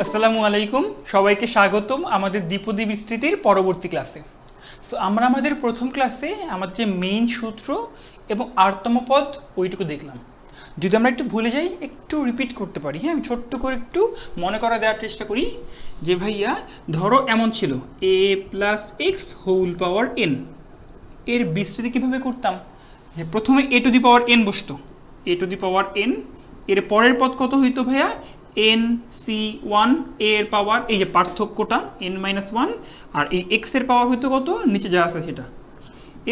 আসসালামু আলাইকুম, সবাইকে স্বাগতম আমাদের দ্বিপদী বিস্তৃতির পরবর্তী ক্লাসে। সো আমরা আমাদের প্রথম ক্লাসে আমাদের যে মেইন সূত্র এবং আরতম পদ ওইটুকু দেখলাম। যদি আমরা একটু ভুলে যাই একটু রিপিট করতে পারি। হ্যাঁ, আমি ছোট্ট করে একটু মনে করা দেওয়ার চেষ্টা করি যে ভাইয়া ধরো এমন ছিল a plus x whole power n, এর বিস্তৃতি কীভাবে করতাম? যে প্রথমে a to the power n বসতো, a to the power n, এর পরের পদ কত হইতো ভাইয়া? nc1 এর পাওয়ার, এই যে পার্থক্যটা n-1, আর এই x এর পাওয়ার হইতো কত? নিচে যা আছে সেটা।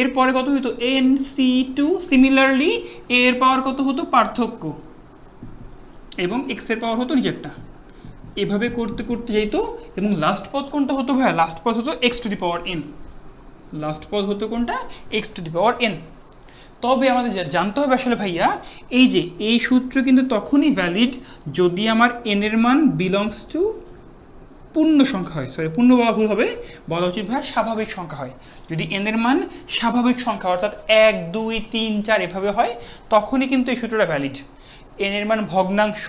এরপরে কত হইতো? nc2, সিমিলারলি এর পাওয়ার কত হতো? পার্থক্য, এবং x এর পাওয়ার হতো নিচেরটা। এভাবে করতে করতে যেত, এবং লাস্ট পদ কোনটা হতো ভাইয়া? লাস্ট পদ হতো x to the power n। Last পদ হতো কোনটা? x to the power n। তবে আমাদের জানতে হবে আসলে ভাইয়া, এই যে এই সূত্র কিন্তু তখনই ভ্যালিড যদি আমার n এর মান বিলংস টু পূর্ণ সংখ্যা হয়। সরি, পূর্ণ বলা ভুল হবে, বলা উচিত ভাইয়া স্বাভাবিক সংখ্যা হয়। যদি n এর মান স্বাভাবিক সংখ্যা অর্থাৎ 1, 2, 3, 4 এভাবে হয়, তখনই কিন্তু এই সূত্রটা ভ্যালিড। n এর মান ভগ্নাংশ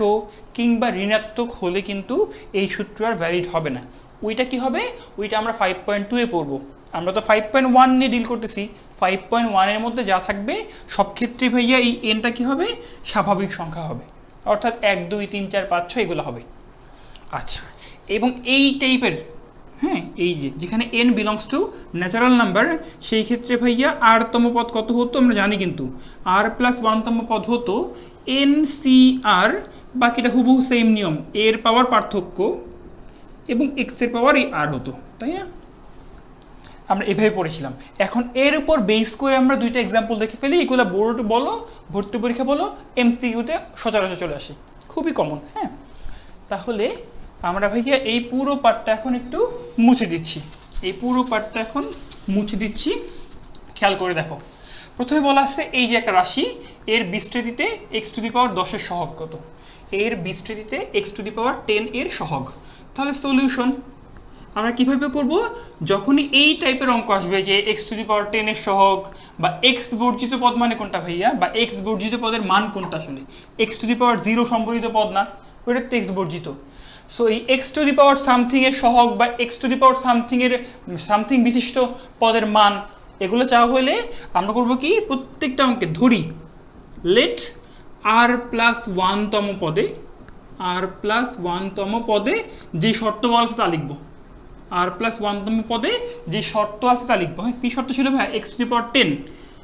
কিংবা ঋণাত্মক হলে কিন্তু এই সূত্র আর ভ্যালিড হবে না। ওইটা কি হবে? ওইটা আমরা 5.2 এ পড়বো। আমরা তো 5.1 নিয়ে ডিল করতেছি। 5.1 এর মধ্যে যা থাকবে সব ক্ষেত্রে ভাইয়া এই এনটা কি হবে? স্বাভাবিক সংখ্যা হবে, অর্থাৎ 1, 2, 3, 4, 5, 6 এগুলো হবে। আচ্ছা, এবং এই টাইপের, হ্যাঁ, এই যে যেখানে n belongs to natural number, সেই ক্ষেত্রে ভাইয়া আরতম পদ কত হতো আমরা জানি, কিন্তু r প্লাস 1তম পদ হতো ncr, বাকিটা হুবহু সেম নিয়ম, এর পাওয়ার পার্থক্য এবং x এর পাওয়ার এই r হতো, তাই না? আমরা এভাবে পড়েছিলাম। এখন এর উপর বেস করে আমরা দুইটা এক্সাম্পল দেখে ফেলি। এগুলো বোর্ড বলো, ভর্তি পরীক্ষা বলো, এমসিকিউতে সচরাচর চলে আসে, খুবই কমন। হ্যাঁ, তাহলে আমরা ভাইয়া এই পুরো পার্টটা এখন একটু মুছে দিচ্ছি। এই পুরো পার্টটা এখন মুছে দিচ্ছি, খেয়াল করে দেখো। প্রথমে বলা আছে এই যে একটা রাশি, এর বিস্তৃতিতে x টু দি পাওয়ার 10 এর সহগ কত? এর বিস্তৃতিতে x টু দি পাওয়ার 10 এর সহগ। তাহলে সলিউশন আমরা কিভাবে করব? যখনই এই টাইপের অঙ্ক আসবে যে x টু দি পাওয়ার 10 এর সহগ, বা x বর্জিত পদ মানে কোনটা ভাইয়া, বা x বর্জিত পদের মান কোনটা? আসলে x টু দি পাওয়ার 0 সম্বলিত পদ না, ওটা তো x বর্জিত। সো এই x to the power something এর সহগ বা x to the power something এর সামথিং বিশিষ্ট পদের মান, এগুলো চাওয়া হলে আমরা করব কি? প্রত্যেকটা অঙ্কে ধরি লেট r প্লাস 1তম পদে, r প্লাস 1তম পদে যে শর্ত বলা আছে তা লিখবো। r প্লাস 1তম পদে যে শর্ত আছে তা লিখবো। হ্যাঁ, কি শর্ত ছিল ভাই? x টু দি পাওয়ার 10,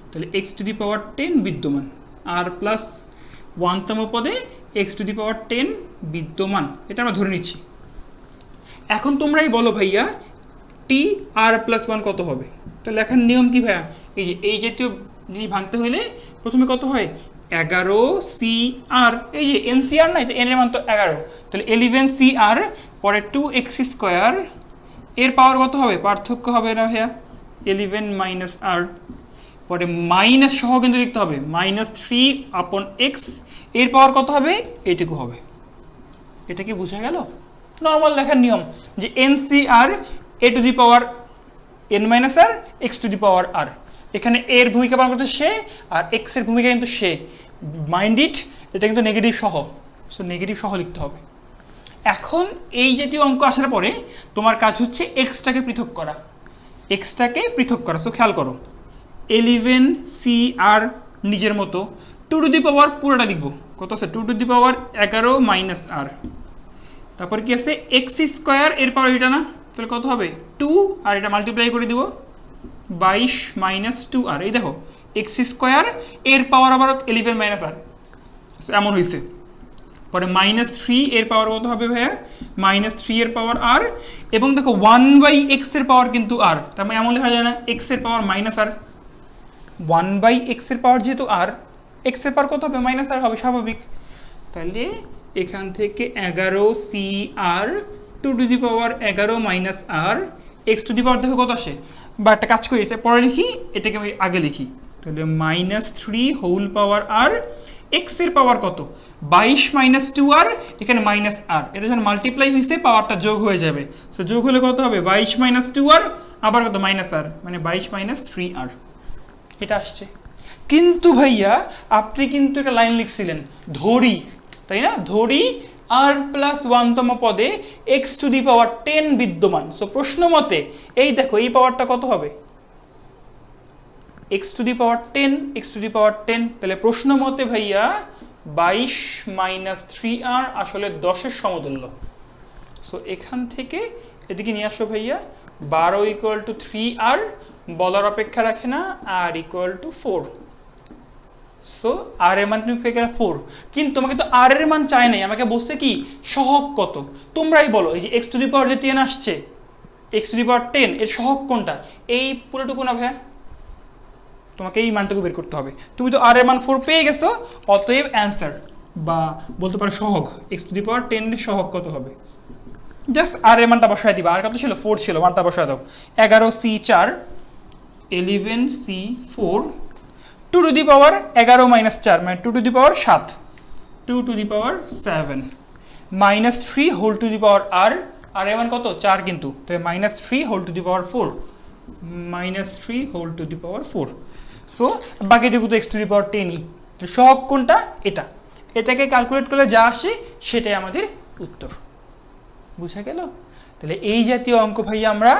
তাহলে x টু দি পাওয়ার 10 বিদ্যমান, r প্লাস 1তম পদে x টু দি পাওয়ার 10 বিদ্যমান, এটা আমরা ধরে নিচ্ছি। এখন তোমরাই বলো ভাইয়া টি r প্লাস 1 কত হবে? তো লেখার নিয়ম কি ভাইয়া? এই যে এই জাতীয় জিনিস ভাঙতে হলে প্রথমে কত হয়? 11cr, এই যে ncr না, এটা n এর মান তো 11, তাহলে 11cr, পরে 2x², এর পাওয়ার কত হবে? পার্থক্য হবে না ভাইয়া, 11 মাইনাস r, পরে মাইনাস সহ কিন্তু লিখতে হবে, -3/x, এর পাওয়ার কত হবে? এইটুকু হবে। এটা কি বোঝা গেল? নর্মাল লেখার নিয়ম যে ncr a to the power n-r, x to the power r। এখানে এর ভূমিকা পালন করতে সে, আর x এর ভূমিকা কিন্তু সে। মাইন্ড ইট, এটা কিন্তু নেগেটিভ সহ, সো নেগেটিভ সহ লিখতে হবে। এখন এই জাতীয় অঙ্ক আসার পরে তোমার কাজ হচ্ছে এক্সটাকে পৃথক করা, এক্সটাকে পৃথক করা। সো খেয়াল করো, 11cr নিজের মতো, 2 টু দি পাওয়ার পুরোটা লিখবো, কত আছে? 2 to the power 11 minus r, তারপর কি আছে? x², এর পাওয়ার এটা না, তাহলে কত হবে? 2, আর এটা মাল্টিপ্লাই করে দিব 22 মাইনাস 2r। এই দেখো x², এর পাওয়ার আবার 11 মাইনাস r, এমন হয়েছে। পরে -3, এর পাওয়ার কত হবে ভাইয়া? -3 এর পাওয়ার r, এবং দেখো 1/x এর পাওয়ার কিন্তু r, তার মানে এমন লেখা যায় না x এর পাওয়ার -r, 1/x এর পাওয়ার যেহেতু r, x এর পাওয়ার কত হবে? -r হবে, স্বাভাবিক। তাহলে এখান থেকে 11cr 2 to the power 11 minus r, x to the power দেখো কত আসে, বা একটা কাজ করি, এটা পরে লিখি, এটাকে আমি আগে লিখি। তাহলে -3 হোল পাওয়ার r, x এর পাওয়ার কত? 22 মাইনাস 2r, এখানে -r, এটা যখন মাল্টিপ্লাই হয়েছে পাওয়ারটা যোগ হয়ে যাবে। সো যোগ হলে কত হবে? 22 মাইনাস 2r, আবার কত? -r, মানে 22 মাইনাস 3r, এটা আসছে। কিন্তু ভাইয়া আপনি কিন্তু একটা লাইন লিখছিলেন, ধরি, তাই না, ধরি r+1তম পদে x⁻10 বিদ্যমান। সো প্রশ্ন মতে এই দেখো এই পাওয়ারটা কত হবে, x⁻10, x⁻10, তাহলে প্রশ্ন মতে ভাইয়া 22 - 3r আসলে 10-এর সমতুল্য। সো এখান থেকে এদিকে নিয়ে আসো ভাইয়া, 12 = 3r, বলার অপেক্ষা রাখে না, r = 4। সো আর এর মান তুমি পেয়ে গেলে 4, কিন্তু তোমাকে তো আর এর মান চাই নাই, আমাকে বলছে কি সহগ কত। তোমরাই বলো, এই যে x⁻10 আসছে, x⁻10 এর সহগ কোনটা, এই পুরোটুকু না ভাইয়া, তোমাকে এই মানটুকু বের করতে হবে। তুমি তো আর এর মান 4 পেয়ে গেছো, অতএব অ্যান্সার বা বলতে পারো সহগ, x⁻10 এর সহগ কত হবে। জাস্ট আর এর মানটা বসায় দিবা, আর কত ছিল 4 ছিল, মানটা বসায় দাও, 11c4 11c4 2^11 - 4 মানে 2^7 2^7 -3 আর এর মান কত 4, কিন্তু তো -3^4 -3^4। সো বাকিটুকু তো x⁻10ই, সহগ কোনটা, এটা, এটাকে ক্যালকুলেট করলে যা আসে সেটাই আমাদের উত্তর। বুঝা গেল? তাহলে এই জাতীয় অঙ্ক ভাইয়া আমরা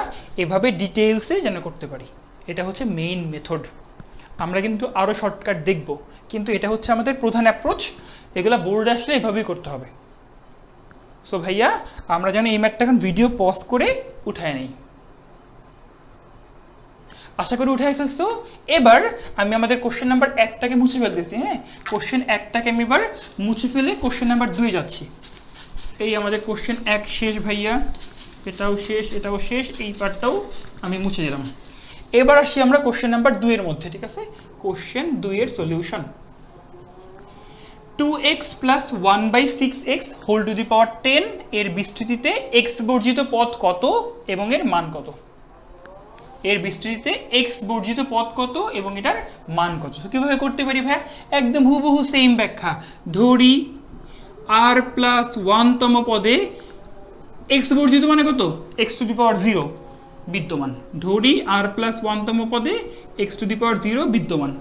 এভাবে ডিটেইলসে যেন করতে পারি, এটা হচ্ছে মেইন মেথড। আমরা কিন্তু আরও শর্টকাট দেখব, কিন্তু এটা হচ্ছে আমাদের প্রধান অ্যাপ্রোচ, এগুলা বোর্ডে আসলে এভাবেই করতে হবে। সো ভাইয়া আমরা যেন এই ম্যাথটা এখন ভিডিও পজ করে উঠায় নেই, আশা করি উঠাই ফেলছো। এবার আমি আমাদের কোশ্চেন নাম্বার 1টাকে মুছে ফেলতেছি। হ্যাঁ, কোশ্চেন 1টাকে আমি এবার মুছে ফেলে কোশ্চেন নাম্বার 2 যাচ্ছি। এই আমাদের কোশ্চেন 1 শেষ ভাইয়া, এটাও শেষ, এটাও শেষ, এই পার্টটাও আমি মুছে দিলাম। এবার আসি আমরা কোশ্চেন নাম্বার 2 এর মধ্যে, ঠিক আছে। কোশ্চেন 2 এর solution, 2x + 1/6x whole to the power 10 এর বিস্তৃতিতে x বর্জিত পদ কত এবং এর মান কত। এর বিস্তৃতিতে x বর্জিত পদ কত এবং এটার মান কত। কিভাবে করতে পারি ভাই, একদম হুবহু সেম ব্যাখ্যা। ধরি r+1তম পদে x বর্জিত মানে কত, x⁻0 বিদ্যমান। ধরি r+1তম পদে x⁻0 বিদ্যমান।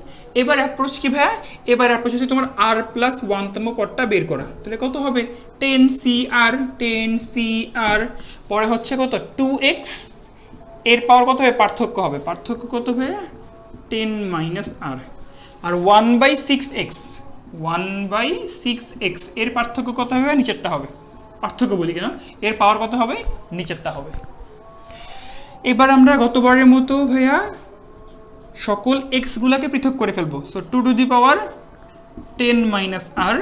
এবার অ্যাপ্রোচ কি ভাই, এবার অ্যাপ্রোচ হচ্ছে তোমার r+1তম পদটা বের করা। তাহলে কত হবে 10cr, পরে হচ্ছে কত 2x, এর পাওয়ার কত হবে, পার্থক্য হবে, পার্থক্য কত হবে 10 - r, আর 1/6x 1/6x এর পার্থক্য কত হবে, নিচেরটা হবে, পার্থক্য বলি কেন, এর পাওয়ার কত হবে, নিচেরটা হবে। এবার আমরা গতবারের মতো ভাইয়া সকল x গুলাকে পৃথক করে ফেলবো। সো 2^10 - r,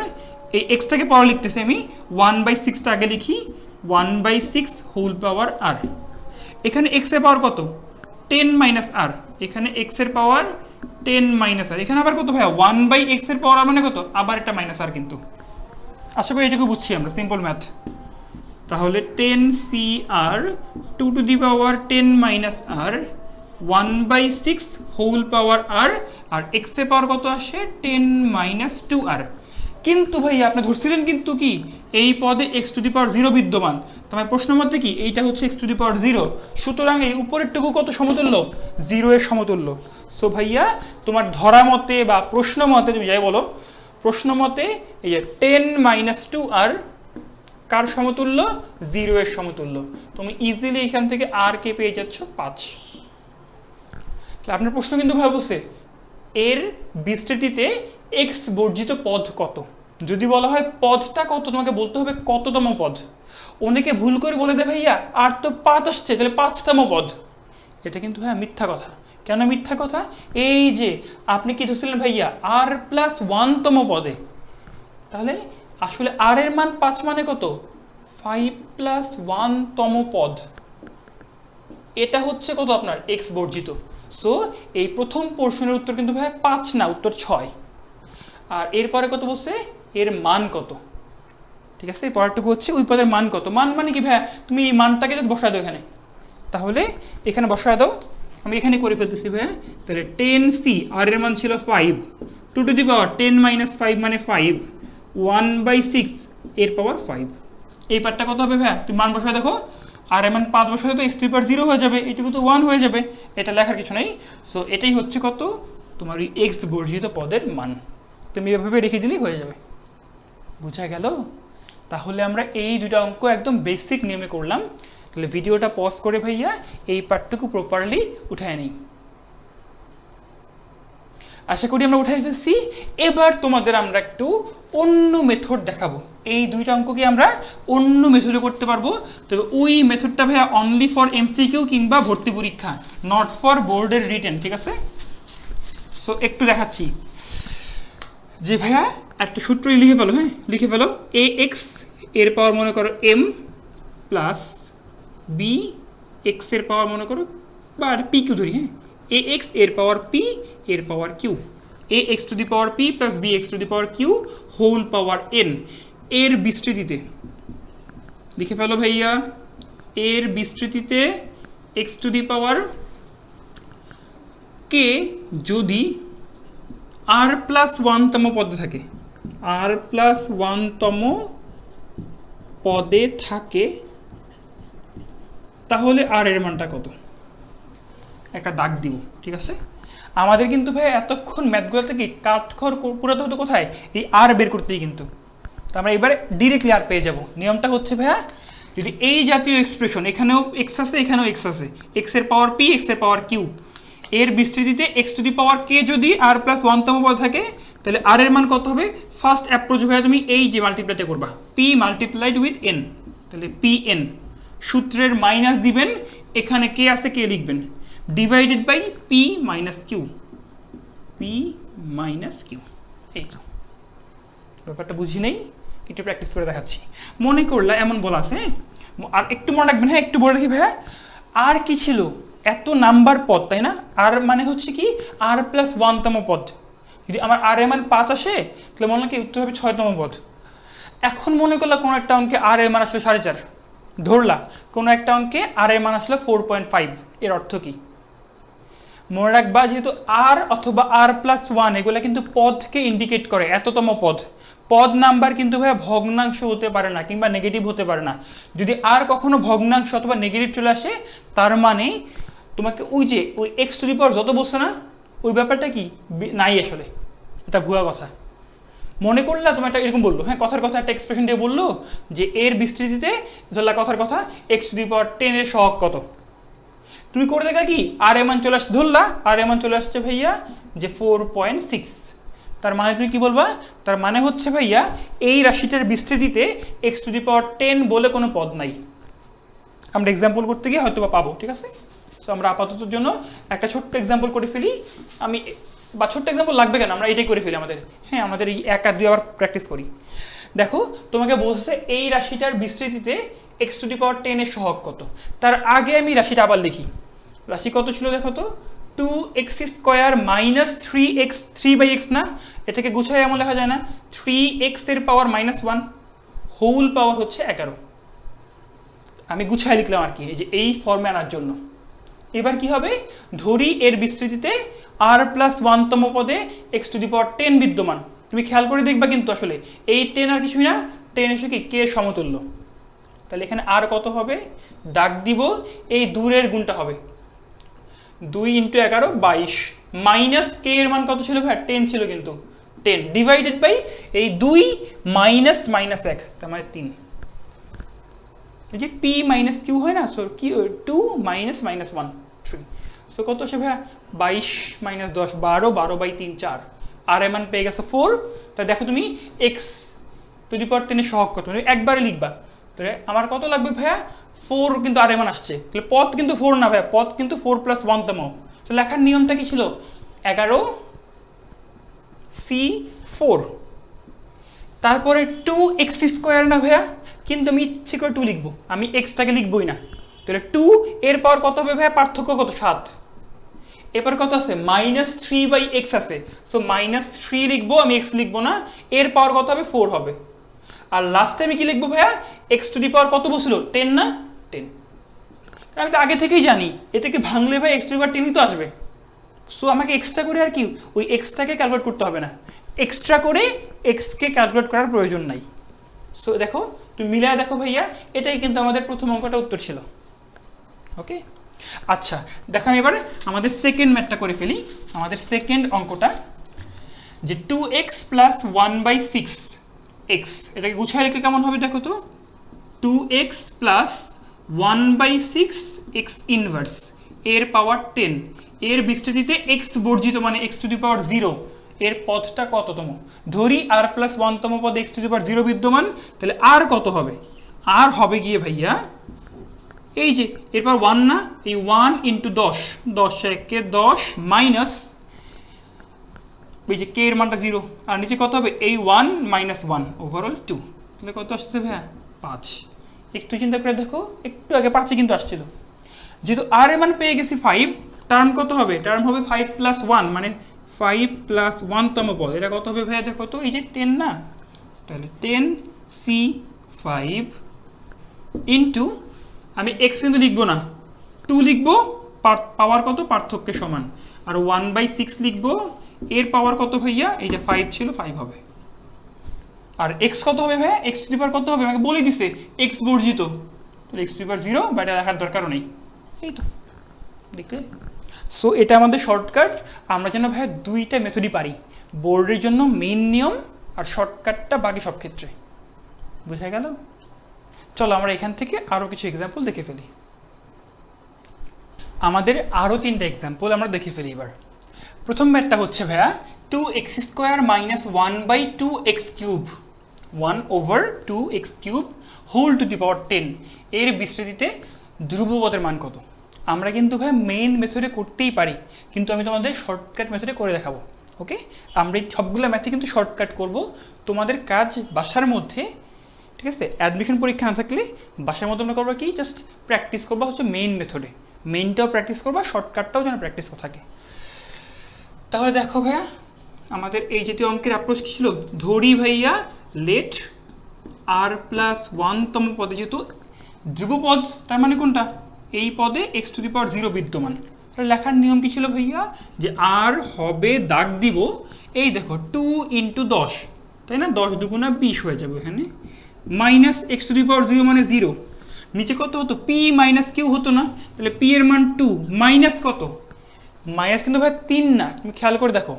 এই xটাকে পাওয়ার লিখতেছি আমি, 1/6টা আগে লিখি, 1/6 হোল পাওয়ার r। এখানে x এর পাওয়ার কত 10 - r, এখানে x এর পাওয়ার 10 - r, এখানে আবার কত ভাইয়া 1/x এর পাওয়ার মানে কত, আবার একটা -r, কিন্তু আশা করি এটুকু বুঝছি আমরা, সিম্পল ম্যাথ। তাহলে 10cr 2^10 - r 1/6 হোল পাওয়ার r, আর x এর পাওয়ার কত আসে 10 - 2r। কিন্তু ভাই আপনি ধরছিলেন কিন্তু কি এই পদে x⁻0 বিদ্যমান, তোমার প্রশ্ন মধ্যে কি এইটা হচ্ছে x⁻0, সুতরাং এই উপরেরটুকু কত সমতুল্য, 0 এর সমতুল্য। সো ভাইয়া তোমার ধরা মতে বা প্রশ্ন মতে তুমি যাই বলো, প্রশ্ন মতে এই যে 10 - 2r কার সমতুল্য, 0 এর সমতুল্য। তুমি ইজিলি এখান থেকে r কে পেয়ে যাচ্ছ 5। আপনার প্রশ্ন কিন্তু ভাই বলছে এর বিস্তৃতিতে x বর্জিত পদ কত। যদি বলা হয় পদটা কত, তোমাকে বলতে হবে কততম পদ। অনেকে ভুল করে বলে দেয় ভাইয়া আর তো 5 আসছে, তাহলে 5তম পদ। এটা কিন্তু ভাইয়া মিথ্যা কথা। কেন মিথ্যা কথা, এই যে আপনি কি ধরছিলেন ভাইয়া r+1তম পদে, তাহলে আসলে r এর মান 5 মানে কত 5+1তম পদ, এটা হচ্ছে কত আপনার x বর্জিত। সো এই প্রথম পোর্শনের উত্তর কিন্তু ভাই 5 না, উত্তর 6। আর এরপরে কত বলছে, এর মান কত, ঠিক আছে, পরেরটুকু হচ্ছে ওই পদের মান কত। মান মানে কি ভাই, তুমি এই মানটাকে যদি বসায় দাও এখানে, তাহলে এখানে বসায় দাও, আমি এখানে করে ফেলতেছি ভাই। তাহলে 10c, আর এর মান ছিল 5, 2^10 - 5 মানে 5, 1/6 এর পাওয়ার 5। এই পার্টটা কত হবে ভাই, তুমি মান বসায় দেখো, আর এর মান 5 বসায় তো x⁻0 হয়ে যাবে, এইটুকু তো 1 হয়ে যাবে, এটা লেখার কিছু নেই। সো এটাই হচ্ছে কত তোমার ওই এক্স বর্জিত পদের মান। তুমি এভাবে রেখে দিলেই হয়ে যাবে। বুঝা গেল? তাহলে আমরা এই দুটো অঙ্ক একদম বেসিক নিয়মে করলাম। তাহলে ভিডিওটা পজ করে ভাইয়া এই পার্টটুকু প্রপারলি উঠায় নিই। আশা করি আমরা উঠাই ফেলছি। এবার তোমাদের আমরা একটু অন্য মেথড দেখাবো। এই দুইটা অঙ্ককে আমরা অন্য মেথডে করতে পারবো, তবে ওই মেথডটা ভাইয়া অনলি ফর এমসিকিউ কিংবা ভর্তি পরীক্ষা, নট ফর বোর্ডের রিটেন, ঠিক আছে? সো একটু দেখাচ্ছি যে ভাইয়া একটা সূত্র লিখে ফেলো। হ্যাঁ, লিখে ফেলো। এ এক্স এর পাওয়ার মনে করো এম প্লাস বি এক্স এর পাওয়ার মনে করো, বা পি কিউ ধরি। হ্যাঁ, এ এক্স এর পাওয়ার পি এর power q, a x to the power p plus b x to the power q whole power n এর বিস্তৃতিতে। লিখে ফেলো ভাইয়া, এর বিস্তৃতিতে এক্স টু দি পাওয়ার কে যদি আর প্লাস ওয়ানতম পদে থাকে, আর প্লাস ওয়ানতম পদে থাকে, তাহলে আর এর মানটা কত? একটা দাগ দিব, ঠিক আছে? আমাদের কিন্তু ভাই এতক্ষণ ম্যাথগুলো থেকে কাঠখড় পুরাতে হতো কোথায়? এই আর বের করতেই। কিন্তু তো আমরা এবারে ডিরেক্টলি আর পেয়ে যাব। নিয়মটা হচ্ছে ভাইয়া, যদি এই জাতীয় এক্সপ্রেশন, এখানেও এক্স আছে এখানেও এক্স আছে, এক্স এর পাওয়ার পি এক্স এর পাওয়ার কিউ এর বিস্তৃতিতে এক্স টু দি পাওয়ার কে যদি আর প্লাস ওয়ানতম পদ থাকে, তাহলে আর এর মান কত হবে? ফার্স্ট অ্যাপ্রোচ ভাইয়া তুমি এই যে মাল্টিপ্লাইটা করবা, পি মাল্টিপ্লাইড উইথ এন, তাহলে পি এন সূত্রের মাইনাস দিবেন, এখানে কে আছে কে লিখবেন, divided by p minus q, p minus q. এই তো ব্যাপারটা বুঝি নেই, একটু প্র্যাকটিস করে দেখাচ্ছি। মনে করলা এমন বলা আছে, আর একটু মনে রাখবেন। হ্যাঁ, একটু বলে রাখি ভাইয়া, আর কি ছিল? এত নাম্বার পদ, তাই না? আর মানে হচ্ছে কি আর প্লাস ওয়ানতম পদ। যদি আমার আর এর মান 5 আসে, তাহলে মনে হয় কি উত্তর হবে 6তম পদ। এখন মনে করলা কোনো একটা অঙ্কে আর এর মান আসলে 4.5, ধরলা কোনো একটা অঙ্কে আর এর মান আসলে 4.5, এর অর্থ কি? মনে রাখবা, যেহেতু আর অথবা আর প্লাস ওয়ান এগুলো কিন্তু পদকে ইন্ডিকেট করে, এততম পদ। পদ নাম্বার কিন্তু ভাইয়া ভগ্নাংশ হতে পারে না কিংবা নেগেটিভ হতে পারে না। যদি আর কখনো ভগ্নাংশ অথবা নেগেটিভ চলে আসে, তার মানে তোমাকে ওই যে ওই এক্স টু দি পাওয়ার যত বসছে না, ওই ব্যাপারটা কি নাই, আসলে এটা ভুয়া কথা। মনে করলা তোমার একটা এরকম বললো, হ্যাঁ কথার কথা একটা এক্সপ্রেশন দিয়ে বললো যে এর বিস্তৃতিতে ধরলা কথার কথা এক্স টু দি পাওয়ার 10 এর সহগ কত, তুমি করে দেখা কি আর এর মান চলে আসছে, ধরলা আর এর মান চলে আসছে ভাইয়া যে 4.6। তার মানে তুমি কি বলবা? তার মানে হচ্ছে ভাইয়া এই রাশিটার বিস্তৃতিতে এক্স টু দি পাওয়ার 10 বলে কোনো পদ নাই। আমরা এক্সাম্পল করতে গিয়ে হয়তো বা পাবো, ঠিক আছে? সো আমরা আপাতত জন্য একটা ছোট্ট এক্সাম্পল করে ফেলি। আমি বা ছোট্ট এক্সাম্পল লাগবে কেন, আমরা এটাই করে ফেলি আমাদের। হ্যাঁ, আমাদের এই 1 আর 2 আবার প্র্যাকটিস করি। দেখো তোমাকে বলছে এই রাশিটার বিস্তৃতিতে এক্স টু দি পাওয়ার 10 এর সহগ কত। তার আগে আমি রাশিটা আবার লিখি। রাশি কত ছিল দেখো তো, 2x² মাইনাস 3x, 3/x না, এটাকে গুছাই এমন লেখা যায় না, 3x এর পাওয়ার -1 হোল পাওয়ার হচ্ছে 11। আমি গুছাই লিখলাম আর কি, এই যে এই ফর্মে আনার জন্য। এবার কি হবে, ধরি এর বিস্তৃতিতে আর প্লাস ওয়ানতম পদে এক্স টু দি পাওয়ার 10 বিদ্যমান। তুমি খেয়াল করে দেখবা কিন্তু আসলে এই 10 আর কিছুই না, 10 এসে কি কে সমতুল্য। তাহলে এখানে আর কত হবে, দাগ দিব, এই দূরের গুণটা হবে 2 × 11 22, মাইনাস কে এর মান কত ছিল ভাই? 10 ছিল, কিন্তু 10 ডিভাইডেড বাই এই 2 মাইনাস -1, তার মানে 3। এই যে পি মাইনাস কিউ হয় না, সো কি 2 মাইনাস -1 3। সো কত আসে ভাইয়া? 22 - 10 12, 12/3 4। আর এর মান পেয়ে গেছে 4। তাহলে দেখো তুমি এক্স টু দি পাওয়ার 10 এর সহগ কত, তুমি একবারে লিখবা। তাহলে আমার কত লাগবে ভাইয়া? 4, কিন্তু আর এর মান আসছে, তাহলে পদ কিন্তু 4 না ভাইয়া, পদ কিন্তু 4 + 1তম। তো লেখার নিয়মটা কি ছিল? 11c4, তারপরে 2x² না ভাইয়া, কিন্তু আমি ইচ্ছে করে 2 লিখবো, আমি এক্সটাকে লিখবই না। তাহলে 2 এর পাওয়ার কত হবে ভাইয়া? পার্থক্য কত? 7। এবার কত আছে? -3/x আছে, সো -3 লিখবো, আমি x লিখবো না। এর পাওয়ার কত হবে? 4 হবে। আর লাস্টে আমি কি লিখবো ভাইয়া? এক্স টু দি পাওয়ার কত বসলো? 10 না, 10। আমি তো আগে থেকেই জানি এটাকে ভাঙলে ভাই এক্স টু দি পাওয়ার 10ই তো আসবে। সো আমাকে এক্সট্রা করে আর কি ওই এক্সটাকে ক্যালকুলেট করতে হবে না, এক্সট্রা করে এক্সকে ক্যালকুলেট করার প্রয়োজন নাই। সো দেখো তুমি মিলায় দেখো ভাইয়া, এটাই কিন্তু আমাদের প্রথম অঙ্কটা উত্তর ছিল। ওকে, আচ্ছা দেখো আমি এবার আমাদের সেকেন্ড ম্যাথটা করে ফেলি। আমাদের সেকেন্ড অঙ্কটা যে 2x প্লাস 1/6 x, এটাকে গুছিয়ে লিখলে কেমন হবে দেখো তো। 2x প্লাস 1/6 x ইনভার্স এর পাওয়ার 10 এর বিস্তৃতিতে x বর্জিত মানে x টু দি পাওয়ার 0 এর পদটা কততম? ধরি r প্লাস 1তম পদ x টু দি পাওয়ার 0 বিদ্যমান, তাহলে r কত হবে? r হবে গিয়ে ভাইয়া এই যে এরপর 1 না, এই 1 ইন্টু 10, 10 একে 10 মাইনাস এই যে কে এর মানটা 0, আর নিচে কত হবে? এই 1 মাইনাস 1 ওভারঅল 2, তাহলে কত আসছে ভাইয়া? 5। একটু চিন্তা করে দেখো, একটু আগে 5 কিন্তু আসছিল। যেহেতু আর এর মান পেয়ে গেছি 5, টার্ম কত হবে? টার্ম হবে 5 প্লাস 1 মানে 5 প্লাস 1তম পদ, এটা কত হবে ভাইয়া দেখো তো? এই যে 10 না, তাহলে 10c5 ইন্টু, আমি এক্স কিন্তু লিখবো না, 2 লিখবো, পাওয়ার কত? পার্থক্যের সমান। আর 1/6 লিখবো, এর পাওয়ার কত ভাইয়া? এই যে 5 ছিল, 5 হবে। আর এক্স কত হবে ভাইয়া? এক্স টু দি পাওয়ার কত হবে? আমাকে বলে দিছে এক্স বর্জিত, তাহলে এক্স টু দি পাওয়ার 0, বা এটা রাখার দরকারও নেই। এই তো দেখলে। সো এটা আমাদের শর্টকাট। আমরা যেন ভাইয়া দুইটা মেথডই পারি, বোর্ডের জন্য মেইন নিয়ম আর শর্টকাটটা বাকি সব ক্ষেত্রে। বুঝা গেল? চলো আমরা এখান থেকে আরও কিছু এক্সাম্পল দেখে ফেলি। আমাদের আরও 3টা এক্সাম্পল আমরা দেখে ফেলি এবার। প্রথম ম্যাথটা হচ্ছে ভাইয়া 2x² minus 1/2x³ 1/2x³ whole to the power 10 এর বিস্তৃতিতে ধ্রুবপদের মান কত? আমরা কিন্তু ভাই মেইন মেথডে করতেই পারি, কিন্তু আমি তোমাদের শর্টকাট মেথডে করে দেখাবো। ওকে, আমরা এই সবগুলো ম্যাথে কিন্তু শর্টকাট করব। তোমাদের কাজ বাসার মধ্যে, ঠিক আছে, অ্যাডমিশন পরীক্ষা না থাকলে বাসার মধ্যে আমরা করবো কি, জাস্ট প্র্যাকটিস করবা হচ্ছে মেইন মেথডে, মেইনটাও প্র্যাকটিস করবা, শর্টকাটটাও যেন প্র্যাকটিস থাকে। তাহলে দেখো ভাইয়া আমাদের এই জাতীয় অঙ্কের অ্যাপ্রোচ কী ছিল? ধরি ভাইয়া লেট আর প্লাস 1তম পদে যেহেতু ধ্রুবপদ, তার মানে কোনটা? এই পদে x টু দি পাওয়ার 0 বিদ্যমান। তাহলে লেখার নিয়ম কি ছিল ভাইয়া? যে আর হবে দাগ দিব, এই দেখো 2 ইন্টু 10, তাই না? 10 দুগুণা 20 হয়ে যাবে এখানে, মাইনাস x টু দি পাওয়ার 0 মানে 0, নিচে কত হতো? p মাইনাস কিউ হতো না? তাহলে p এর মান 2 মাইনাস কত? মাইনাস কিন্তু ভাই 3 না, তুমি খেয়াল করে দেখো,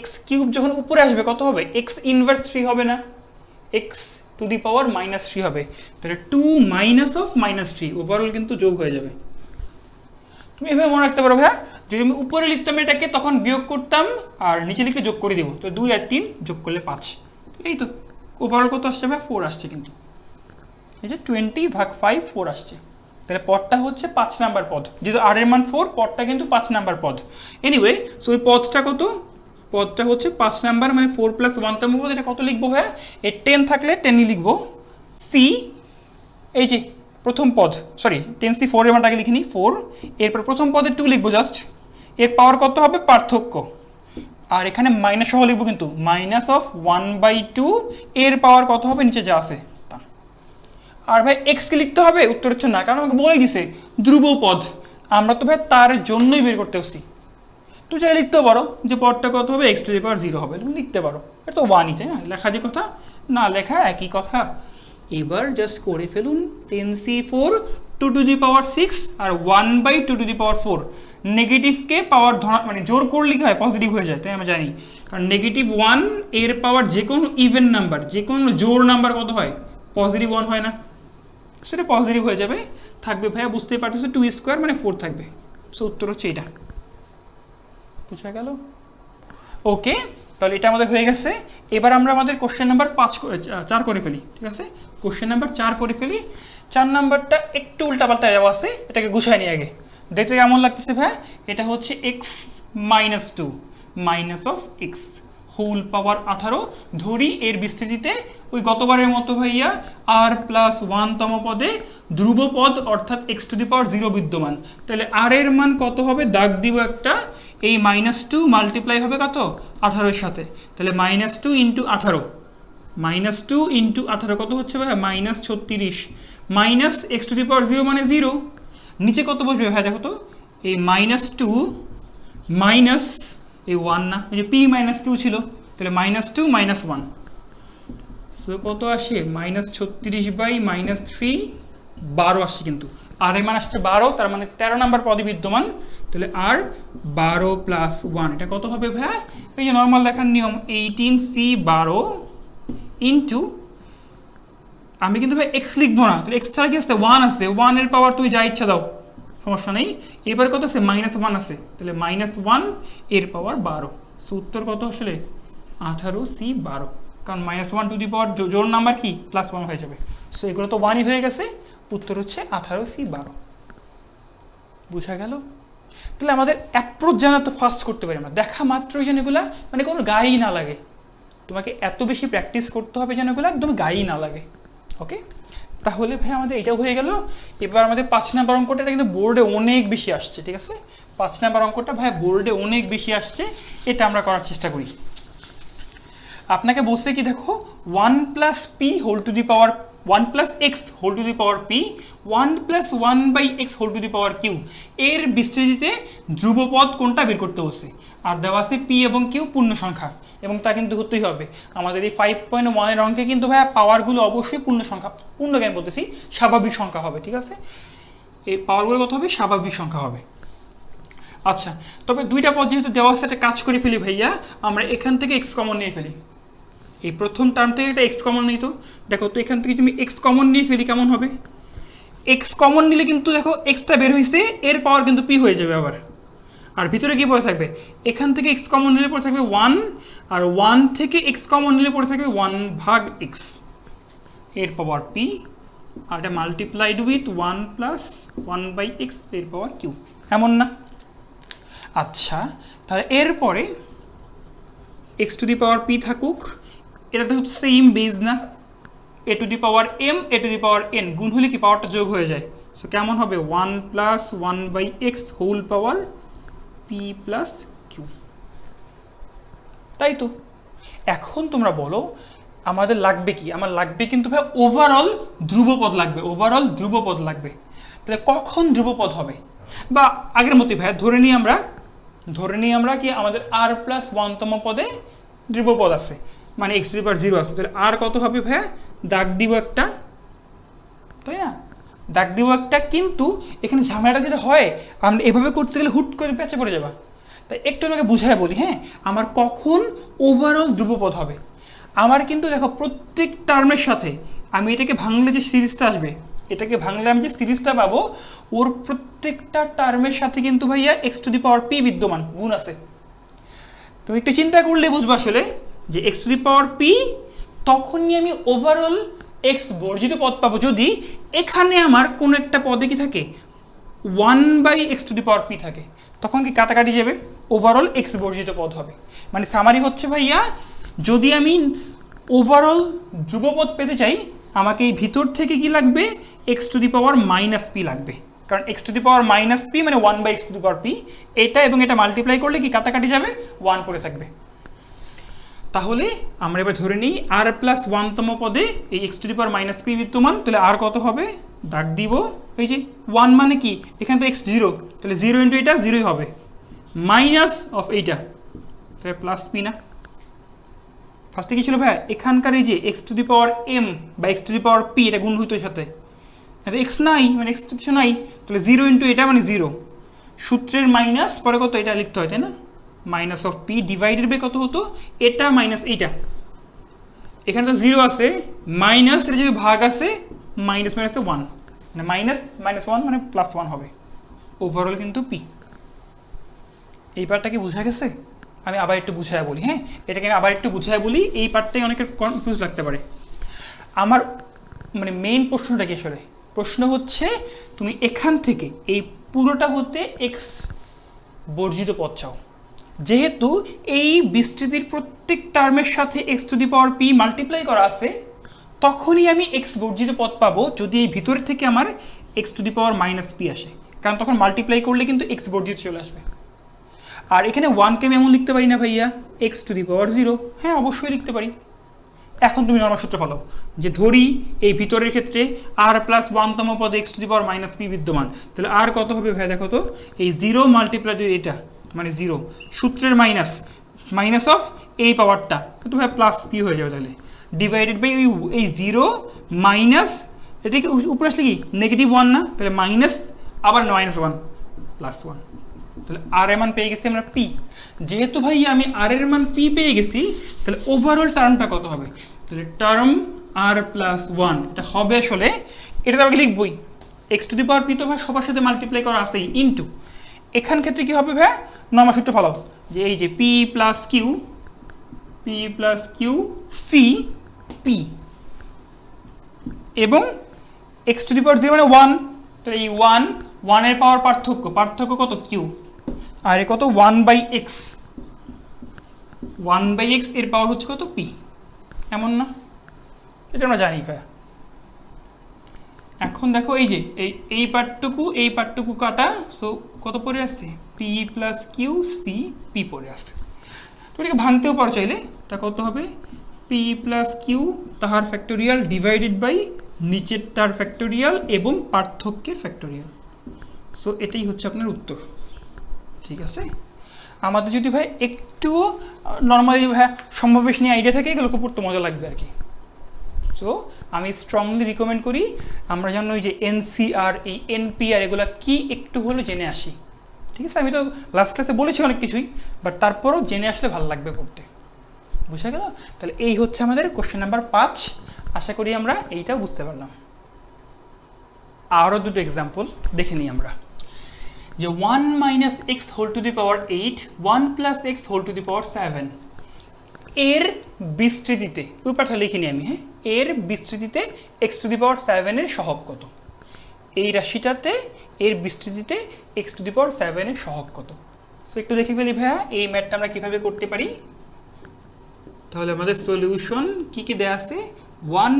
x³ যখন উপরে আসবে কত হবে? x ইনভার্স 3 হবে না? x টু দি পাওয়ার -3 হবে, তাহলে 2 মাইনাস অফ -3 ওভারঅল কিন্তু যোগ হয়ে যাবে। তুমি এভাবে মনে রাখতে পারো ভাইয়া, যদি আমি উপরে লিখতাম এটাকে তখন বিয়োগ করতাম, আর নিচে লিখে যোগ করে দিব, তো 2 আর 3 যোগ করলে 5। এই তো ওভারঅল কত আসছে ভাই? 4 আসছে। কিন্তু এই যে 20/5 4 আসছে, তাহলে পদটা হচ্ছে 5 নাম্বার পদ, যেহেতু আর এর মান 4, পদটা কিন্তু 5 নাম্বার পদ। এনিওয়ে, সো এই পদটা কত? পদটা হচ্ছে 5 নাম্বার, মানে 4 প্লাস 1তম পদ। এটা কত লিখবো ভাইয়া? এই 10 থাকলে 10ই লিখবো। সি এই যে প্রথম পদ, সরি 10c4 এর মানটা আগে লিখিনি 4, এরপর প্রথম পদে 2 লিখবো জাস্ট, এর পাওয়ার কত হবে? পার্থক্য, আর এখানে মাইনাস সহ লিখবো কিন্তু, মাইনাস অফ 1/2 এর পাওয়ার কত হবে? নিচে যা আছে। আর ভাই এক্স কে লিখতে হবে? উত্তর হচ্ছে না, কারণ আমাকে বলেই দিছে ধ্রুবপদ, আমরা তো ভাই তার জন্যই বের করতে হচ্ছি। তুমি চাইলে লিখতেও পারো যে পদটা কত হবে? x টু দি পাওয়ার 0 হবে, তুমি লিখতে পারো, এটা তো 1ই, তাই না? লেখা যে কথা, না লেখা একই কথা। এবার জাস্ট করে ফেলুন 10c4 2 to the power 6 R 1/2 two the পাওয়ার 4। নেগেটিভকে পাওয়ার মানে জোর করলে কি হয়? পজিটিভ হয়ে যায়, তাই আমরা জানি, কারণ -1 এর পাওয়ার যে কোনো ইভেন নাম্বার, যে কোনো জোড় নাম্বার কত হয়? পজিটিভ 1 হয় না? সেটা পজিটিভ হয়ে যাবে, থাকবে ভাইয়া বুঝতেই পারতেছে 2² মানে 4 থাকবে। সো উত্তর হচ্ছে এটা। বুঝা গেল? ওকে, তাহলে এটা আমাদের হয়ে গেছে। এবার আমরা আমাদের কোশ্চেন নাম্বার 4 করে ফেলি। ঠিক আছে, কোশ্চেন নাম্বার 4 করে ফেলি। 4 নাম্বারটা একটু উল্টাপাল্টা আছে, এটাকে গুছাই নিই আগে। দেখতে কেমন লাগতেছে ভাই? এটা হচ্ছে x - 2 minus of x whole power 18। ধরি এর বিস্তৃতিতে ওই গতবারের মতো ভাইয়া আর প্লাস 1তম পদে ধ্রুবপদ অর্থাৎ x টু দি পাওয়ার 0 বিদ্যমান। তাহলে আর এর মান কত হবে? দাগ দিব একটা, এই -2 মাল্টিপ্লাই হবে কত? 18 এর সাথে, তাহলে -2 ইন্টু 18, -2 ইন্টু 18 কত হচ্ছে ভাইয়া? -36 মাইনাস x টু দি পাওয়ার 0 মানে 0, নিচে কত বসবে ভাই দেখো তো? এই -2 মাইনাস এই 1 না, এই যে p - q ছিল, তাহলে -2 - 1, সো কত আসে? -36/-3 12 আসছে, কিন্তু আর এর মান আসছে 12, তার মানে 13 নাম্বার পদে বিদ্যমান। তাহলে আর 12 প্লাস 1 এটা কত হবে ভাইয়া? এই যে নর্মাল লেখার নিয়ম 18C12 ইন্টু, আমি কিন্তু ভাই এক্স লিখবো না, তাহলে এক্স ছাড়া কি আছে? 1 আছে, 1 এর পাওয়ার তুই যা ইচ্ছা দাও, সমস্যা নেই। এবার কত আছে? -1 আছে, তাহলে -1 এর পাওয়ার 12। সো উত্তর কত আসলে? 18C12, কারণ -1 টু দি পাওয়ার জোড় নাম্বার কি +1 হয়ে যাবে। সো এগুলো তো 1ই হয়ে গেছে, উত্তর হচ্ছে 18C12। বুঝা গেল? তাহলে আমাদের অ্যাপ্রোচ জানা তো ফার্স্ট করতে পারি আমরা, দেখা মাত্রই যেন এগুলা মানে কোনো গায়েই না লাগে, তোমাকে এত বেশি প্র্যাকটিস করতে হবে যেন এগুলো একদম গায়েই না লাগে। ওকে, তাহলে ভাই আমাদের এটাও হয়ে গেল। এবার আমাদের 5 নাম্বার অঙ্কটা, এটা কিন্তু বোর্ডে অনেক বেশি আসছে, ঠিক আছে? 5 নাম্বার অঙ্কটা ভাই বোর্ডে অনেক বেশি আসছে, এটা আমরা করার চেষ্টা করি। আপনাকে বলছে কি দেখো, 1 plus p whole to the power 1 plus x whole to the power পি 1 plus 1/x whole to the power q এর বিস্তৃতিতে ধ্রুবপদ কোনটা বের করতে বলছে। আর দেওয়া আছে পি এবং কিউ পূর্ণ সংখ্যা, এবং তা কিন্তু হতেই হবে। আমাদের এই 5.1 এর অঙ্কে কিন্তু ভাইয়া পাওয়ারগুলো অবশ্যই পূর্ণ সংখ্যা, পূর্ণ কেন বলতেছি, স্বাভাবিক সংখ্যা হবে, ঠিক আছে? এই পাওয়ারগুলো কত হবে? স্বাভাবিক সংখ্যা হবে। আচ্ছা, তবে দুইটা পদ যেহেতু দেওয়া আছে, একটা কাজ করে ফেলি ভাইয়া, আমরা এখান থেকে এক্স কমন নিয়ে ফেলি। এই প্রথম টার্ম থেকে একটা এক্স কমন নিই, তো দেখো তো এখান থেকে তুমি এক্স কমন নিয়ে ফেলি, কেমন হবে? এক্স কমন নিলে কিন্তু দেখো এক্সটা বের হয়েছে, এর পাওয়ার কিন্তু পি হয়ে যাবে আবার। আর ভিতরে কি পড়ে থাকবে? এখান থেকে এক্স কমন নিলে পড়ে থাকবে 1, আর 1 থেকে এক্স কমন নিলে পড়ে থাকবে 1/x এর পাওয়ার পি, আর এটা মাল্টিপ্লাইড উইথ 1 প্লাস 1/x এর পাওয়ার কিউ, এমন না? আচ্ছা, তাহলে এরপরে x to the power p থাকুক, এটা তো সেম বেজ না, a to the power m a to the power n গুণ হলে কি পাওয়ারটা যোগ হয়ে যায়। সো কেমন হবে? 1 plus 1/x whole power p plus q, তাই তো? এখন তোমরা বলো আমাদের লাগবে কি? আমার লাগবে কিন্তু ভাই ওভারঅল ধ্রুবপদ লাগবে, ওভারঅল ধ্রুবপদ লাগবে। তাহলে কখন ধ্রুবপদ হবে? বা আগের মতোই ভাই ধরে নিই আমরা কি আমাদের আর প্লাস 1তম পদে ধ্রুবপদ আছে, মানে x টু দি পাওয়ার 0 আছে। তাহলে আর কত হবে ভাইয়া? দাগ দিব একটা, তাই না? দাগ দিব একটা, কিন্তু এখানে ঝামেলাটা যেটা হয়, আমরা এভাবে করতে গেলে হুট করে পেঁচে পড়ে যাবা। তাই একটু আমাকে বুঝায় বলি, হ্যাঁ, আমার কখন ওভারঅল ধ্রুবপদ হবে। আমার কিন্তু দেখো প্রত্যেক টার্মের সাথে আমি এটাকে ভাঙলে যে সিরিজটা আসবে, এটাকে ভাঙলে আমি যে সিরিজটা পাবো, ওর প্রত্যেকটা টার্মের সাথে কিন্তু ভাইয়া x to the power P বিদ্যমান, গুণ আছে। তুমি একটু চিন্তা করলে বুঝবো আসলে যে x to the power P, তখনই আমি ওভারঅল এক্স বর্জিত পদ পাবো যদি এখানে আমার কোন একটা পদে কি থাকে 1/x two the power P থাকে, তখন কি কাটাকাটি যাবে, ওভারঅল এক্স বর্জিত পদ হবে। মানে সামারি হচ্ছে ভাইয়া, যদি আমি ওভারঅল ধ্রুবপদ পেতে চাই, আমাকে এই ভিতর থেকে কি লাগবে? X to the power minus P লাগবে, কারণ x to the power minus P মানে 1/x two the power p, এটা এবং এটা মাল্টিপ্লাই করলে কি কাটাকাটি যাবে, 1 পড়ে থাকবে। তাহলে আমরা এবার ধরে নিই আর প্লাস 1তম পদে এই x to the power minus P বিদ্যমান, তাহলে আর কত হবে? দাগ দিব, এই যে 1 মানে কি, এখানে তো এক্স 0, তাহলে 0 ইন্টু এটা 0ই হবে, মাইনাস অফ এইটা, তাহলে প্লাস পি না। ফার্স্টে কি ছিল ভাই? এখানকার এই যে x to the power m বা x to the power p, এটা গুণ হইতো এর সাথে, এক্স নাই মানে এক্স তো কিছু নাই, তাহলে 0 ইন্টু এটা মানে 0, সূত্রের মাইনাস পরে কত এটা লিখতে হয়, তাই না? Minus of p divided by কত হতো? এটা মাইনাস এইটা, এখানে তো 0 আছে, মাইনাস এর যদি ভাগ আছে, মাইনাস মাইনাসে 1, মানে -1 মানে +1 হবে, ওভারঅল কিন্তু পি। এই পার্টটা কি বোঝা গেছে? আমি আবার একটু বুঝায় বলি, হ্যাঁ, এটাকে আমি আবার একটু বুঝায় বলি, এই পার্টটাই অনেকের কনফিউজ লাগতে পারে। আমার মানে মেইন প্রশ্নটা কি আসলে? প্রশ্ন হচ্ছে তুমি এখান থেকে এই পুরোটা হতে এক্স বর্জিত পদ চাও, যেহেতু এই বিস্তৃতির প্রত্যেক টার্মের সাথে x to the power P multiply করা আছে, তখনই আমি এক্স বর্জিত পদ পাবো যদি এই ভিতর থেকে আমার x to the power minus P আসে, কারণ তখন মাল্টিপ্লাই করলে কিন্তু এক্স বর্জিত চলে আসবে। আর এখানে 1কে আমি এমন লিখতে পারি না ভাইয়া এক্স টু দি পাওয়ার 0, হ্যাঁ অবশ্যই লিখতে পারি। এখন তুমি নরমাল সূত্র ফলো, যে ধরি এই ভিতরের ক্ষেত্রে আর প্লাস 1তম পদে x to the power minus P বিদ্যমান, তাহলে আর কত হবে ভাইয়া? দেখো তো, এই 0 মাল্টিপ্লাই এটা মানে 0, সূত্রের মাইনাস অফ এই পাওয়ারটা কিন্তু ভাই প্লাস পি হয়ে যাবে, তাহলে ডিভাইডেড বাই এই 0 মাইনাস এটাকে উপরে আসলে কি -1 না, তাহলে মাইনাস আবার -1 +1, তাহলে আর এর মান পেয়ে গেছি আমরা পি। যেহেতু ভাই আমি আর এর মান পি পেয়ে গেছি, তাহলে ওভারঅল টার্মটা কত হবে, তাহলে টার্ম আর +1 এটা হবে আসলে, এটা তো আমাকে লিখবই x⁻p তো ভাই সবার সাথে মাল্টিপ্লাই করা আছেই, ইনটু এখান ক্ষেত্রে কি হবে ভাই, নরমাল সূত্র ফলো, যে এই যে p + q c p এবং x⁻0 মানে 1, তাহলে এই 1 এর পাওয়ার পার্থক্য কত q, আর এ কত 1/x, 1/x এর পাওয়ার হচ্ছে কত p, এমন না, এটা আমরা জানি ভাই। এখন দেখো এই যে এই পার্টটুকু কাটা, সো কত পড়ে আছে p + q c p পড়ে আছে। তো এটাকে ভাঙতেও পারো চাইলে, তা কত হবে p + q তাহার ফ্যাক্টোরিয়াল ডিভাইডেড বাই নিচের তার ফ্যাক্টোরিয়াল এবং পার্থক্যের ফ্যাক্টোরিয়াল। সো এটাই হচ্ছে আপনার উত্তর, ঠিক আছে। আমাদের যদি ভাই একটু নর্মালি ভাই সমাবেশ নিয়ে আইডিয়া থাকে, এগুলো খুব পড়তে মজা লাগবে আর কি। সো আমি স্ট্রংলি রিকমেন্ড করি আমরা যেন ওই যে এনসিআর, এই এনপিআর এগুলো কি একটু হলে জেনে আসি, ঠিক আছে। আমি তো লাস্ট ক্লাসে বলেছি অনেক কিছুই, বাট তারপরও জেনে আসলে ভালো লাগবে পড়তে, বুঝা গেল। তাহলে এই হচ্ছে আমাদের কোশ্চেন নাম্বার 5, আশা করি আমরা এইটাও বুঝতে পারলাম। আরও দুটো এক্সাম্পল দেখে নিই আমরা, যে 1 - x⁻8 1 + x⁻7 এর বিস্তৃতিতে, ওই পাঠা লিখে নিই আমি, হ্যাঁ, এর বিস্তৃতিতে x⁻7 এর সহগ কত, এই রাশিটাতে এর বিস্তৃতিতে x⁻7 এর সহগ কত। সো একটু দেখে ফেলি ভাইয়া এই ম্যাথটা আমরা কিভাবে করতে পারি। তাহলে আমাদের সলিউশন কি কি দেয়া আছে, 1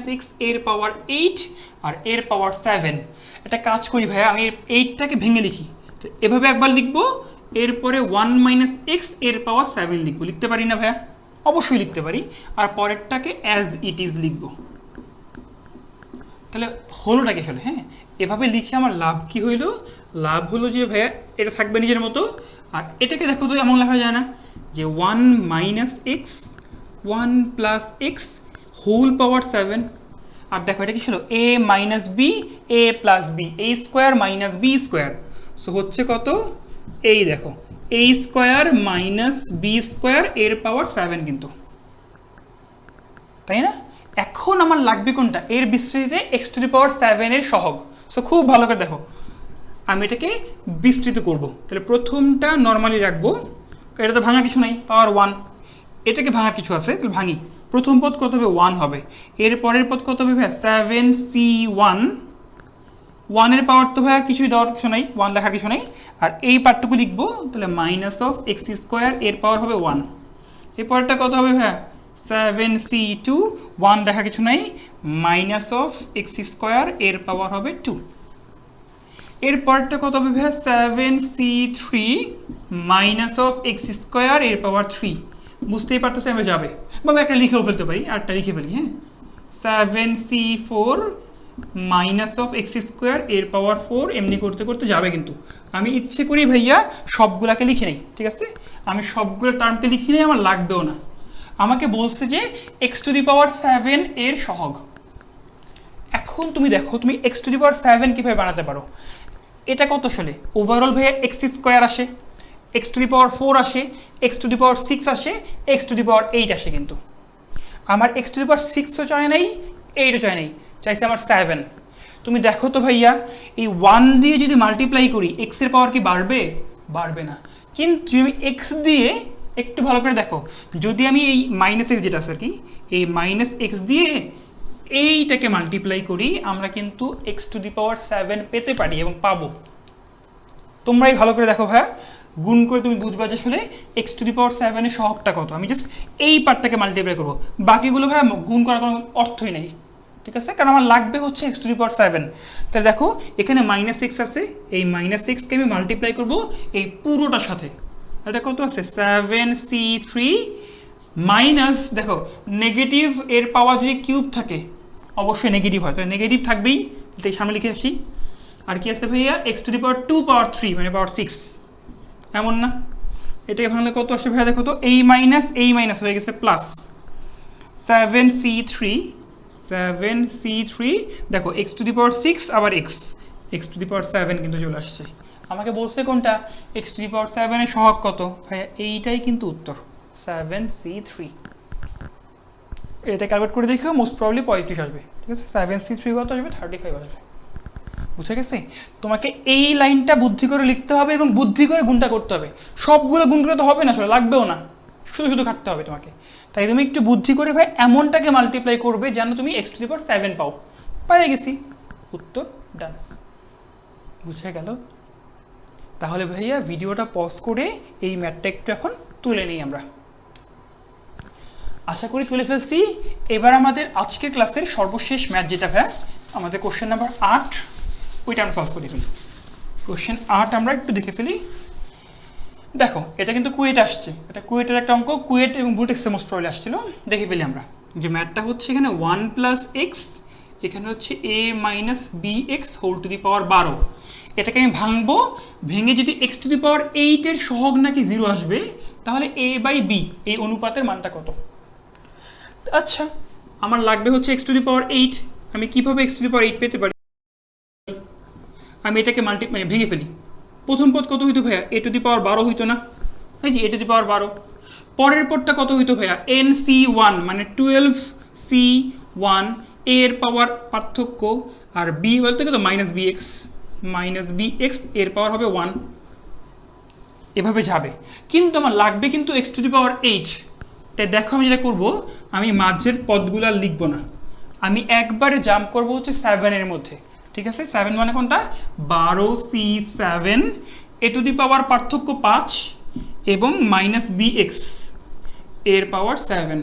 - x এর পাওয়ার 8 আর এর পাওয়ার 7। একটা কাজ করি ভাইয়া, আমি 8টাকে ভেঙে লিখি, তো এভাবে একবার লিখবো, এরপরে 1 - x এর পাওয়ার 7 লিখবো, লিখতে পারি না ভাইয়া? অবশ্যই লিখতে পারি, আর পরেরটাকে অ্যাজ ইট ইজ লিখবো। তাহলে হলোটাকে ফেলে, হ্যাঁ, এভাবে লিখে আমার লাভ কি হইল, লাভ হলো যে ভাইয়া এটা থাকবে নিজের মতো, আর এটাকে দেখো তো এমন লেখা যায় না যে 1 - x 1 + x হোল পাওয়ার 7, আর দেখো এটা কি ছিল a - b a + b a² - b², so হচ্ছে কত, এই দেখো a² - b² এর পাওয়ার 7 কিন্তু, তাই না। এখন আমার লাগবে কোনটা, এর বিস্তৃতিতে x⁻7 এর সহগ। সো খুব ভালো করে দেখো, আমি এটাকে বিস্তৃত করব, তাহলে প্রথমটা নর্মালি রাখবো, এটা তো ভাঙা কিছু নাই, পাওয়ার 1, এটাকে ভাঙা কিছু আছে, তাহলে ভাঙি। প্রথম পদ কত হবে, 1 হবে, এর পরের পদ কত হবে ভাইয়া 7c1, 1 এর পাওয়ার তো ভাইয়া কিছুই দেওয়ার কিছু নাই, 1 লেখার কিছু নাই, আর এই পার্টটুকু লিখবো, তাহলে -(x²) এর পাওয়ার হবে 1, এই পরেরটা কত হবে ভাইয়া 7c2, 1 দেখা কিছু নাই, -(x²) এর পাওয়ার হবে 2, এর পরেরটা কত হবে ভাইয়া 7c3 -(x²) এর পাওয়ার 3, বুঝতেই পারতেছি আমি যাবে, বা আমি একটা লিখেও ফেলতে পারি, আরটা লিখে ফেলি, হ্যাঁ, 7c4 -(x²) এর পাওয়ার 4, এমনি করতে করতে যাবে, কিন্তু আমি ইচ্ছে করি ভাইয়া সবগুলাকে লিখে নেই, ঠিক আছে, আমি সবগুলো টার্মকে লিখে নেই, আমার লাগবেও না। আমাকে বলছে যে x⁻7 এর সহগ। এখন তুমি দেখো তুমি x⁻7 কিভাবে বানাতে পারো, এটা কত সালে ওভারঅল ভাইয়া x² আসে, x⁴ আসে, x�6 আসে, x⁸ আসে, কিন্তু আমার x�6ও চায় নাই, 8ও চায় নাই, চাইছে আমার 7। তুমি দেখো তো ভাইয়া এই 1 দিয়ে যদি মাল্টিপ্লাই করি x এর পাওয়ার কি বাড়বে, বাড়বে না। কিন্তু যদি x দিয়ে একটু ভালো করে দেখো, যদি আমি এই -x যেটা আছে আর কি, এই -x দিয়ে এইটাকে মাল্টিপ্লাই করি, আমরা কিন্তু x⁻7 পেতে পারি এবং পাবো। তোমরাই ভালো করে দেখো ভাইয়া, গুণ করে তুমি বুঝবা যে আসলে x⁻7 এর সহগটা কত। আমি জাস্ট এই পার্টটাকে মাল্টিপ্লাই করবো, বাকিগুলো ভাইয়া গুণ করার কোনো অর্থই নেই, ঠিক আছে, কারণ আমার লাগবে হচ্ছে x⁻7। তাহলে দেখো এখানে -x আছে, এই -xকে আমি মাল্টিপ্লাই করবো এই পুরোটার সাথে, এটা কত আছে 7c3 মাইনাস, দেখো নেগেটিভ এর পাওয়ার যদি কিউব থাকে অবশ্যই নেগেটিভ হয়, তাহলে নেগেটিভ থাকবেই, এটাই সামনে লিখে আসি। আর কি আছে ভাইয়া x⁻2 পাওয়ার 3 মানে পাওয়ার 6, এমন না, এটাকে ভাঙলে কত আসে ভাইয়া, দেখো তো এই মাইনাস হয়ে গেছে প্লাস 7c3 7c3 দেখো x⁶ আবার x⁶ কিন্তু চলে আসছে। আমাকে বলছে কোনটা x⁶ এর সহগ কত ভাইয়া, এইটাই কিন্তু উত্তর 7c3। এটা ক্যালকুলেট করে দেখো মোস্ট প্রবলি 35 আসবে, ঠিক আছে। 7c3 কত আসবে, 35 আসবে। বুঝে গেছে? তোমাকে এই লাইনটা বুদ্ধি করে লিখতে হবে এবং বুদ্ধি করে গুণটা করতে হবে। সবগুলো গুণ করে তো হবে না, আসলে লাগবেও না, শুধু শুধু খাটতে হবে তোমাকে। তাই তুমি একটু বুদ্ধি করে ভাই এমনটাকে মাল্টিপ্লাই করবে যেন তুমি x⁶ পাও। পেয়ে গেছি, উত্তর ডান। বুঝে গেল? তাহলে ভাইয়া ভিডিওটা পজ করে এই ম্যাথটা একটু এখন তুলে নিই আমরা। আশা করি তুলে ফেলছি। এবার আমাদের আজকের ক্লাসের সর্বশেষ ম্যাথ যেটা ভাইয়া আমাদের কোশ্চেন নাম্বার 8, ওইটা আমরা সলভ করে ফেলি। কোশ্চেন 8 আমরা একটু দেখে ফেলি। দেখো এটা কিন্তু কুয়েট আসছে, এটা কুয়েটের একটা অঙ্ক, কুয়েট এবং বুটেক্সে মোস্ট প্রবলি আসছিল। দেখে ফেলি আমরা যে ম্যাথটা হচ্ছে এখানে 1 + x, এখানে হচ্ছে a - bx whole to the power 12। এটাকে আমি ভাঙবো, ভেঙে যদি x⁸ এর সহগ নাকি 0 আসবে, তাহলে a/b এই অনুপাতের মানটা কত। আচ্ছা, আমার লাগবে হচ্ছে x⁸। আমি কিভাবে x⁸ পেতে পারি? আমি এটাকে ভেঙে ফেলি। প্রথম পদ কত হইতো ভাইয়া, a⁻12 হইতো না, এই যে a⁻12। পরের পদটা কত হইতো ভাইয়া, nc1 মানে 12c1, এর পাওয়ার পার্থক্য, আর b বলতে কত -bx এর পাওয়ার হবে 1। এভাবে যাবে, কিন্তু আমার লাগবে কিন্তু x⁸। তাই দেখো আমি যেটা করবো, আমি মাঝের পদগুলো লিখবো না, আমি একবারে জাম্প করবো হচ্ছে 7 এর মধ্যে, ঠিক আছে। 7 মানে কোনটা, 12c7, a⁻ পার্থক্য 5 এবং -bx এর পাওয়ার 7।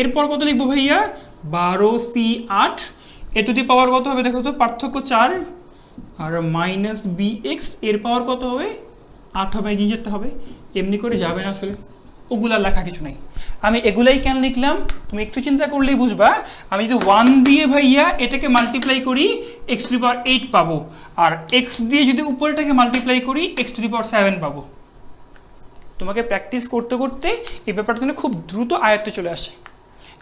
এরপর কত লিখবো ভাইয়া, 12c8, a⁻ কত হবে দেখো তো, পার্থক্য 4 আর -bx এর পাওয়ার কত হবে, 8 হবে, এগিয়ে যেতে হবে। এমনি করে যাবে না আসলে, ওগুলার লেখা কিছু নাই। আমি এগুলাই কেন লিখলাম তুমি একটু চিন্তা করলেই বুঝবা। আমি যদি 1 দিয়ে ভাইয়া এটাকে মাল্টিপ্লাই করি x⁸ পাবো, আর x দিয়ে যদি উপরেটাকে মাল্টিপ্লাই করি x⁷ পাবো। তোমাকে প্র্যাকটিস করতে করতে এই ব্যাপারটা কিন্তু খুব দ্রুত আয়ত্তে চলে আসে।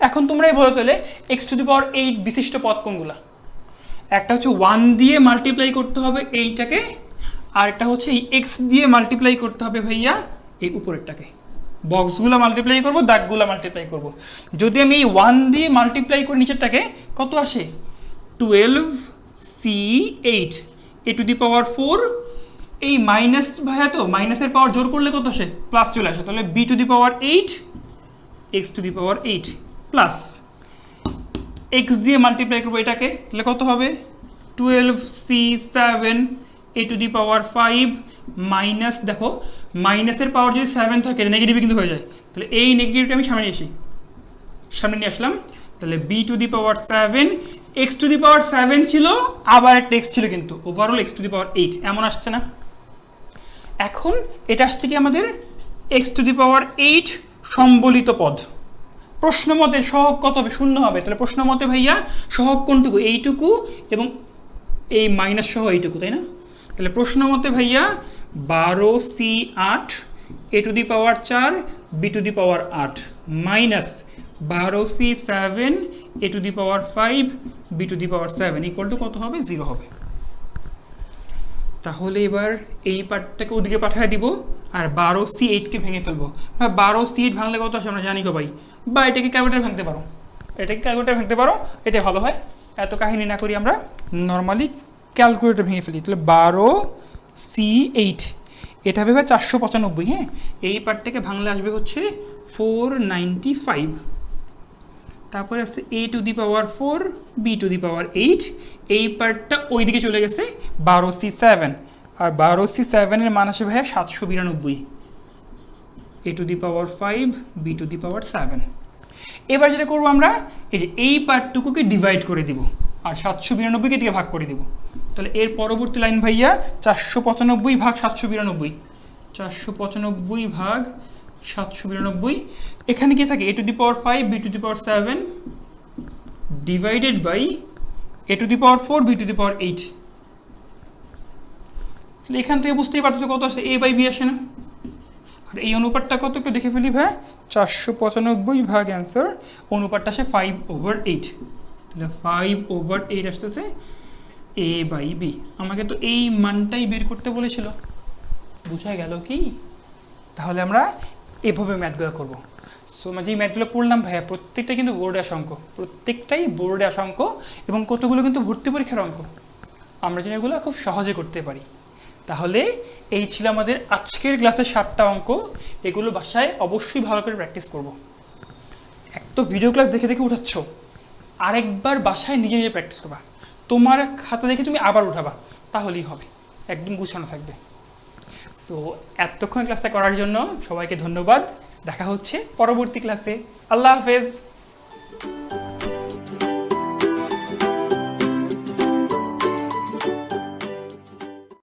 এখন তোমরাই বলো তাহলে x⁸ বিশিষ্ট পদ কোনগুলা। একটা হচ্ছে 1 দিয়ে মাল্টিপ্লাই করতে হবে এইটাকে, আর একটা হচ্ছে এই x দিয়ে মাল্টিপ্লাই করতে হবে ভাইয়া এই উপরেরটাকে। বক্সগুলো মাল্টিপ্লাই করবো, দাগগুলো মাল্টিপ্লাই করবো। যদি আমি এই 1 দিয়ে মাল্টিপ্লাই করি নিচেরটাকে, কত আসে, 12c8, a⁴। এই মাইনাস ভাইয়া, তো মাইনাসের পাওয়ার জোর করলে কত আসে, প্লাস চলে আসে। তাহলে b⁸ x⁸ প্লাস x দিয়ে মাল্টিপ্লাই করবো এটাকে, তাহলে কত হবে, 12c7 a⁵ মাইনাস, দেখো মাইনাসের পাওয়ার যদি 7 থাকে নেগেটিভ কিন্তু হয়ে যায়, তাহলে এই নেগেটিভটা আমি সামনে নিয়ে আসলাম। তাহলে b⁵, x⁵ ছিল, আবার একটা x ছিল, কিন্তু ওভারঅল x⁸ এমন আসছে না। এখন এটা আসছে কি আমাদের x⁸ সম্বলিত পদ। প্রশ্ন মতে সহগ কত হবে, 0 হবে। তাহলে প্রশ্ন মতে ভাইয়া সহগ কোনটুকু, এইটুকু এবং এই মাইনাস সহ এইটুকু, তাই না। তাহলে প্রশ্ন মতে ভাইয়া 12c8 a⁴, b⁴ minus 12c7 a⁵, b⁴ equal to কত হবে, 0 হবে। তাহলে এবার এই পার্টটাকে ওদিকে পাঠিয়ে দিব, আর 12c8কে ভেঙে ফেলবো। হ্যাঁ, 12c8 ভাঙলে কত আসে আমরা জানি ভাই, বা এটাকে ক্যালকুলেটার ভাঙতে পারো, এটাই ভালো হয়। এত কাহিনী না করি, আমরা নর্মালি ক্যালকুলেটার ভেঙে ফেলি। তাহলে 12c8 এটা হবে 495। হ্যাঁ, এই পার্টটাকে ভাঙলে আসবে হচ্ছে 495। তারপরে আছে a⁴, b⁴, এই পার্টটা ওই দিকে চলে গেছে 12c7, আর 12c7 এর মান আসে ভাইয়া 792, a⁵, b⁵। এবার যেটা করবো আমরা, এই যে এই পার্টটুকুকে ডিভাইড করে দিব, আর 792কে দিয়ে ভাগ করে দিব। তাহলে এর পরবর্তী লাইন ভাইয়া 495 ভাগ 792, 495 ভাগ 792। এখানে কি থাকে, a⁵, b⁵, divided by a⁴, b⁵। এখান থেকে বুঝতেই পারতেছো কত আসে, a/b আসে না। আর এই অনুপাতটা কত একটু দেখে ফেলি ভাই, 495 ভাগ অ্যান্সার, অনুপাতটা আসে 5/8। তাহলে 5/8 আসতেছে a/b। আমাকে তো এই মানটাই বের করতে বলেছিল, বুঝা গেল কি? তাহলে আমরা এভাবে ম্যাথগুলো করব। সো আমরা যে ম্যাথগুলো করলাম ভাইয়া প্রত্যেকটা কিন্তু বোর্ডে আসা অঙ্ক, প্রত্যেকটাই বোর্ডে আসা অঙ্ক, এবং কতগুলো কিন্তু ভর্তি পরীক্ষার অঙ্ক। আমরা যেন এগুলো খুব সহজে করতে পারি। তাহলে এই ছিল আমাদের আজকের ক্লাসের 7টা অঙ্ক। এগুলো বাসায় অবশ্যই ভালো করে প্র্যাকটিস করব। এক তো ভিডিও ক্লাস দেখে দেখে উঠাচ্ছ, আরেকবার বাসায় নিজে নিজে প্র্যাকটিস করবা। তোমার খাতা দেখে তুমি আবার উঠাবা, তাহলেই হবে, একদম গুছানো থাকবে। সো এতক্ষণ ক্লাসটা করার জন্য সবাইকে ধন্যবাদ। দেখা হচ্ছে পরবর্তী ক্লাসে। আল্লাহ হাফেজ।